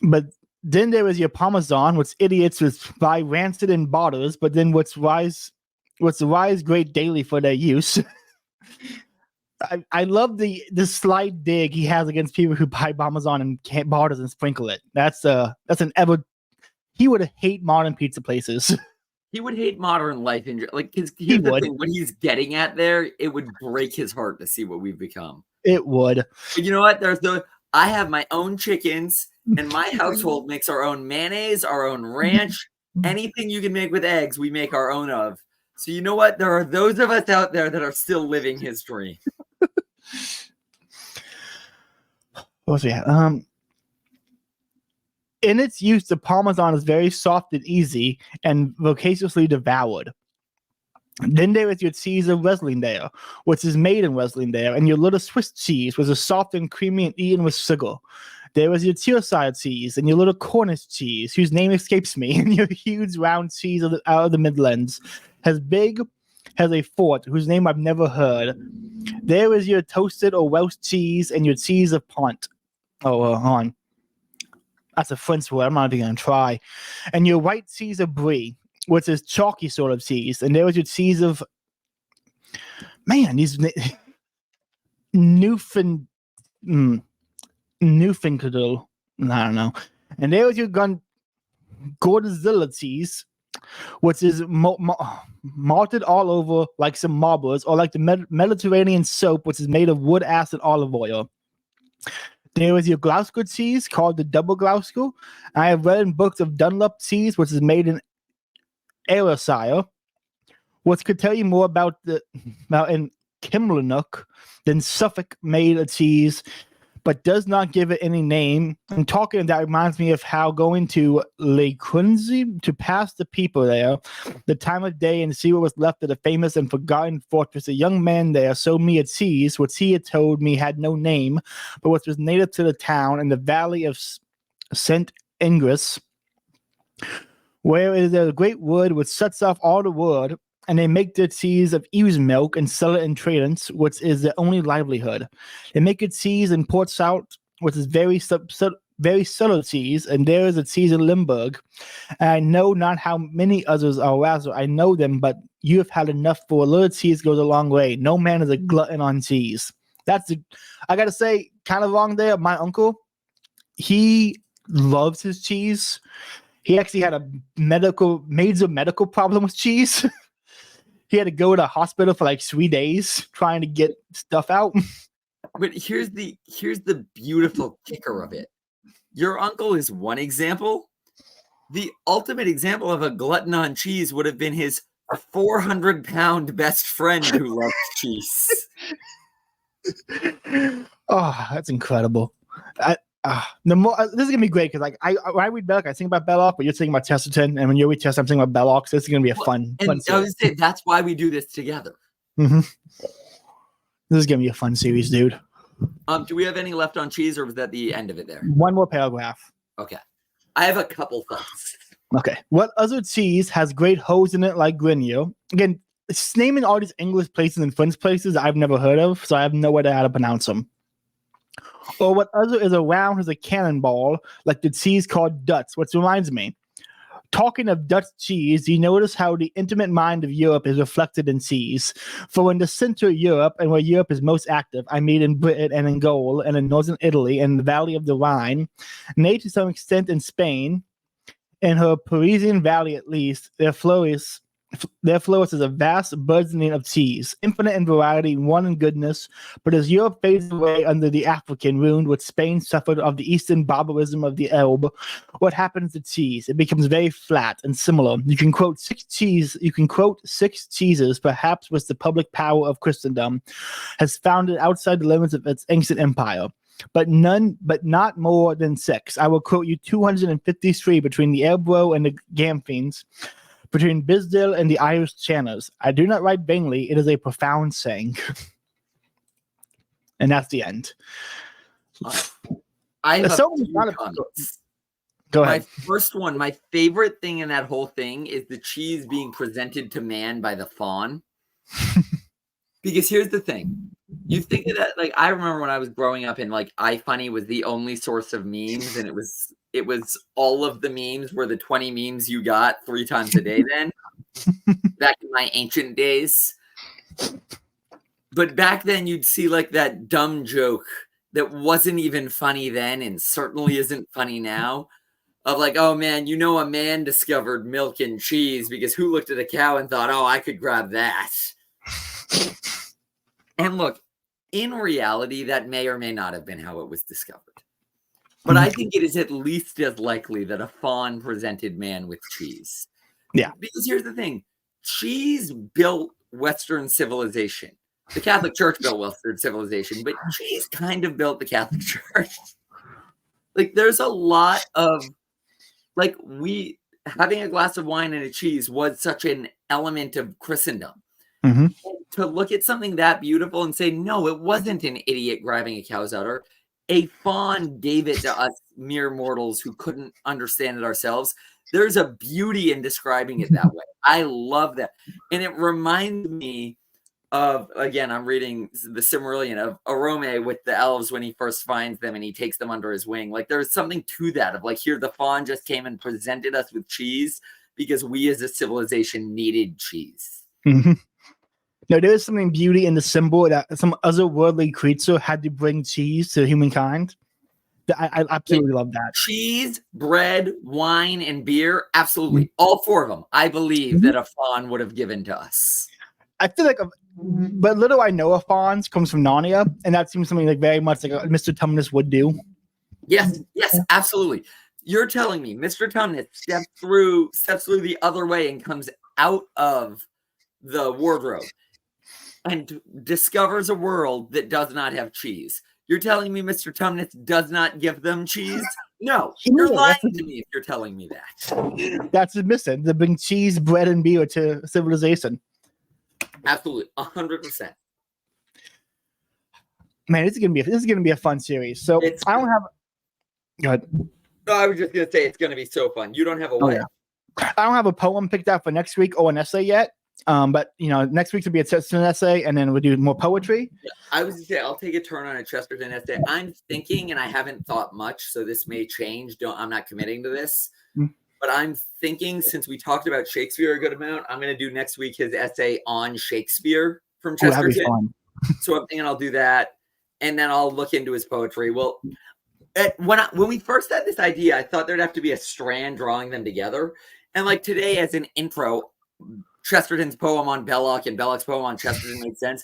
But then there is your Parmesan, which idiots buy rancid in bottles, but then what's rise great daily for their use. I love the slight dig he has against people who buy Parmesan and can't bottles and sprinkle it. He would hate modern pizza places. He would hate modern life. Here's the thing, what he's getting at there, it would break his heart to see what we've become. It would. But you know what? I have my own chickens, and my household makes our own mayonnaise, our own ranch. Anything you can make with eggs, we make our own of. So you know what? There are those of us out there that are still living his dream. What was we have? In its use, the Parmesan is very soft and easy and voraciously devoured. Then there is your cheese of Wesleydale, which is made in Wesleydale, and your little Swiss cheese, which is soft and creamy and eaten with sugar. There is your Teesside cheese and your little Cornish cheese, whose name escapes me, and your huge round cheese out of the Midlands, has a fort, whose name I've never heard. There is your toasted or Welsh cheese and your cheese of Pont. Hold on. That's a French word. I'm not even going to try. And your white cheese of Brie, which is chalky sort of cheese. And there was your cheese of... Man, these... Newfoundland... I don't know. And there was your Gordozilla cheese, which is malted all over like some marbles, or like the Mediterranean soap, which is made of wood, acid, olive oil. There is your Glasgow cheese called the double Glasgow. I have read in books of Dunlop cheese, which is made in Ayrshire, which could tell you more about in Kimbernook than Suffolk made a cheese, but does not give it any name. And talking of that reminds me of how going to Le Creuset to pass the people there, the time of day, and see what was left of the famous and forgotten fortress. A young man there showed me a cheese, which he had told me had no name, but which was native to the town in the valley of St. Ingris, where it is a great wood which shuts off all the wood, and they make the cheese of ewe's milk and sell it in tradents, which is the only livelihood. They make a cheese in Port Salut, which is very subtle cheese, and there is a cheese in Limburg. And I know not how many others are, rather I know them, but you have had enough, for a little cheese goes a long way. No man is a glutton on cheese. I gotta say, kind of wrong there. My uncle, he loves his cheese. He actually had a major medical problem with cheese. He had to go to the hospital for like 3 days trying to get stuff out. But here's the beautiful kicker of it. Your uncle is one example. The ultimate example of a glutton on cheese would have been his 400-pound best friend who loves cheese. Oh, that's incredible. This is gonna be great because like when I read Belloc, I think about Belloc, but you're thinking about Chesterton, and when you read Chesterton, I'm thinking about Belloc. So this is gonna be a fun. And I would say that's why we do this together. Mm-hmm. This is gonna be a fun series, dude. Do we have any left on cheese, or was that the end of it there? One more paragraph. Okay, I have a couple thoughts. Okay, what other cheese has great holes in it like Grenier? Again, it's naming all these English places and French places I've never heard of, so I have no idea how to pronounce them. Or what other is around as a cannonball, like the cheese called Dutch, which reminds me. Talking of Dutch cheese, you notice how the intimate mind of Europe is reflected in cheese. For in the center of Europe, and where Europe is most active, I mean in Britain and in Gaul and in northern Italy and the valley of the Rhine, nay to some extent in Spain, in her Parisian valley at least, there flows is a vast burgeoning of cheese, infinite in variety, one in goodness. But as Europe fades away under the African wound which Spain suffered of the eastern barbarism of the Elbe, what happens to cheese? It becomes very flat and similar. You can quote six cheeses, perhaps with the public power of Christendom has founded outside the limits of its ancient empire. But not more than six. I will quote you 253 between the Ebro and the Gamphines, between Bisdale and the Irish Channels. I do not write vainly. It is a profound saying. And that's the end. I have two comments. Go ahead. My first one, my favorite thing in that whole thing is the cheese being presented to man by the fawn. Because here's the thing. You think of that, like, I remember when I was growing up and like iFunny was the only source of memes, and it was all of the memes were the 20 memes you got 3 times a day then, back in my ancient days. But back then you'd see like that dumb joke that wasn't even funny then and certainly isn't funny now, of like, oh man, a man discovered milk and cheese because who looked at a cow and thought, oh, I could grab that. And look, in reality, that may or may not have been how it was discovered. But I think it is at least as likely that a fawn presented man with cheese. Yeah. Because here's the thing. Cheese built Western civilization. The Catholic Church built Western civilization, but cheese kind of built the Catholic Church. Like, there's a lot of, like, having a glass of wine and a cheese was such an element of Christendom. Mm-hmm. To look at something that beautiful and say, no, it wasn't an idiot grabbing a cow's udder. A fawn gave it to us mere mortals who couldn't understand it ourselves. There's a beauty in describing it that way. I love that. And it reminds me of, again, I'm reading the Silmarillion of Arome with the elves when he first finds them and he takes them under his wing. Like, there's something to that of like, here, the fawn just came and presented us with cheese because we as a civilization needed cheese. Mm-hmm. No, there is something beauty in the symbol that some otherworldly creature had to bring cheese to humankind. I absolutely love that. Cheese, bread, wine, and beer. Absolutely. Mm-hmm. All 4 of them, I believe, that a fawn would have given to us. I feel like But little I know of fawns comes from Narnia, and that seems something like very much like Mr. Tumnus would do. Yes, absolutely. You're telling me Mr. Tumnus steps through the other way and comes out of the wardrobe and discovers a world that does not have cheese. You're telling me Mr. Tumnus does not give them cheese? No, you're lying to me if you're telling me that. That's his mission, to bring cheese, bread, and beer to civilization. Absolutely, 100%. Man, this is gonna be a fun series. So I don't have. Go ahead. No, I was just gonna say it's gonna be so fun. You don't have a way. I don't have a poem picked out for next week or an essay yet. But next week will be a Chesterton essay, and then we'll do more poetry. Yeah, I was gonna say I'll take a turn on a Chesterton essay. I'm thinking, and I haven't thought much, so this may change. I'm not committing to this, but I'm thinking since we talked about Shakespeare a good amount, I'm gonna do next week his essay on Shakespeare from Chesterton. So I'm thinking I'll do that, and then I'll look into his poetry. Well, when we first had this idea, I thought there'd have to be a strand drawing them together, and like today as an intro. Chesterton's poem on Belloc and Belloc's poem on Chesterton made sense.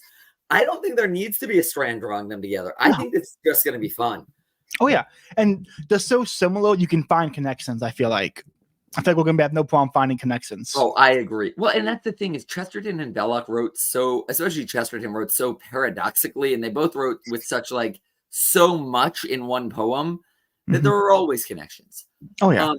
I don't think there needs to be a strand drawing them together. I think it's just going to be fun. Oh, yeah. And they're so similar, you can find connections, I feel like. we're going to have no problem finding connections. Oh, I agree. Well, and that's the thing is Chesterton and Belloc wrote especially Chesterton wrote so paradoxically, and they both wrote with such so much in one poem that there were always connections. Oh, yeah.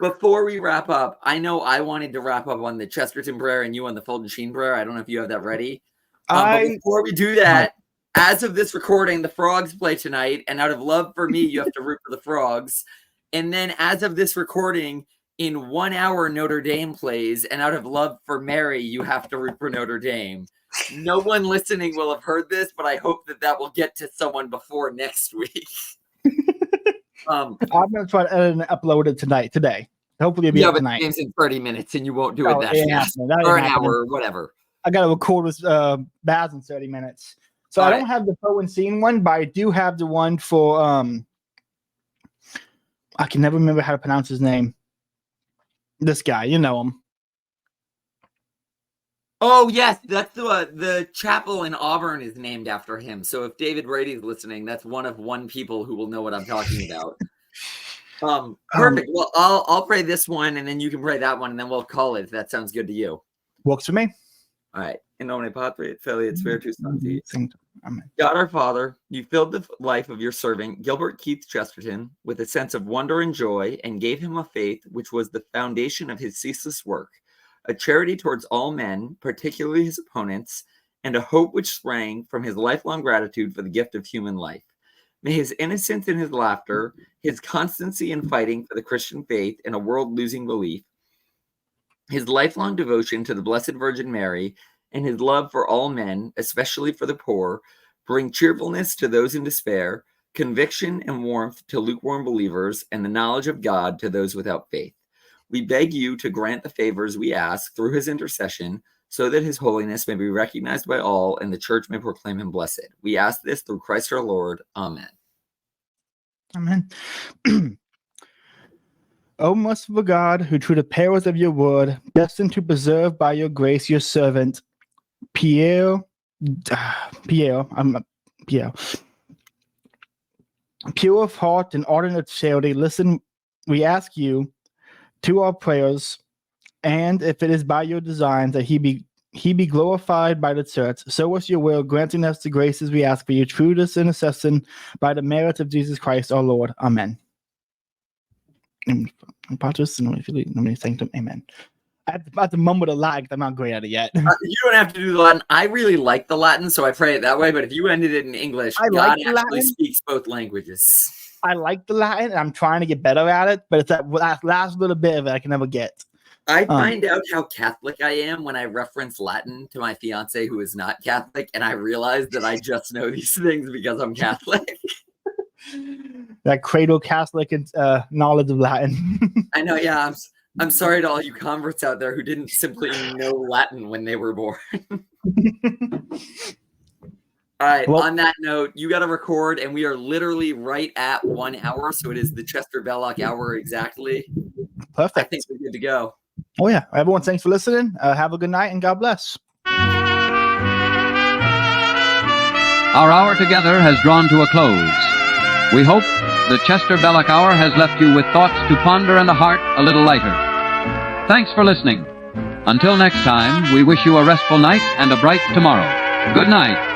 Before we wrap up, I know I wanted to wrap up on the Chesterton prayer and you on the Fulton Sheen prayer. I don't know if you have that ready. But before we do that, as of this recording, the Frogs play tonight. And out of love for me, you have to root for the Frogs. And then as of this recording, in 1 hour, Notre Dame plays. And out of love for Mary, you have to root for Notre Dame. No one listening will have heard this, but I hope that will get to someone before next week. I'm going to try to edit and upload it today. Hopefully it'll be up tonight. Yeah, but game's in 30 minutes and you won't do it that fast. Or an hour or whatever. I got to record with Baz in 30 minutes. So I don't have the Poe Scene one, but I do have the one for, I can never remember how to pronounce his name. This guy, you know him. Oh, yes. That's the chapel in Auburn is named after him. So if David Brady's listening, that's one people who will know what I'm talking about. Perfect. Well, I'll pray this one, and then you can pray that one, and then we'll call it if that sounds good to you. Works for me. All right. In nomine Patri et Filii et Spiritus Sancti. Amen. God our Father, you filled the life of your servant, Gilbert Keith Chesterton, with a sense of wonder and joy, and gave him a faith which was the foundation of his ceaseless work, a charity towards all men, particularly his opponents, and a hope which sprang from his lifelong gratitude for the gift of human life. May his innocence in his laughter, his constancy in fighting for the Christian faith in a world losing belief, his lifelong devotion to the Blessed Virgin Mary, and his love for all men, especially for the poor, bring cheerfulness to those in despair, conviction and warmth to lukewarm believers, and the knowledge of God to those without faith. We beg you to grant the favors we ask through his intercession, so that his holiness may be recognized by all, and the church may proclaim him blessed. We ask this through Christ our Lord. Amen. Amen. O merciful God, who through the perils of your word, destined to preserve by your grace your servant, Pierre, pure of heart and ardent of charity, listen, we ask you to our prayers, and if it is by your design that he be glorified by the church, so was your will, granting us the graces we ask for you through this intercession by the merit of Jesus Christ our Lord. Amen. Amen. I have to mumble the Latin because I'm not great at it yet. You don't have to do the Latin. I really like the Latin, so I pray it that way. But if you ended it in English, God actually speaks both languages. I like the Latin, and I'm trying to get better at it, but it's that last little bit of it I can never get. I find out how Catholic I am when I reference Latin to my fiance who is not Catholic, and I realize that I just know these things because I'm Catholic. That cradle Catholic knowledge of Latin. I know, yeah. I'm sorry to all you converts out there who didn't simply know Latin when they were born. All right, well, on that note, you got to record, and we are literally right at 1 hour, so it is the Chester Belloc hour exactly. Perfect. I think we're good to go. Oh, yeah. Everyone, thanks for listening. Have a good night, and God bless. our hour together has drawn to a close. We hope the Chester Belloc Hour has left you with thoughts to ponder and a heart a little lighter. Thanks for listening. Until next time, we wish you a restful night and a bright tomorrow. Good night.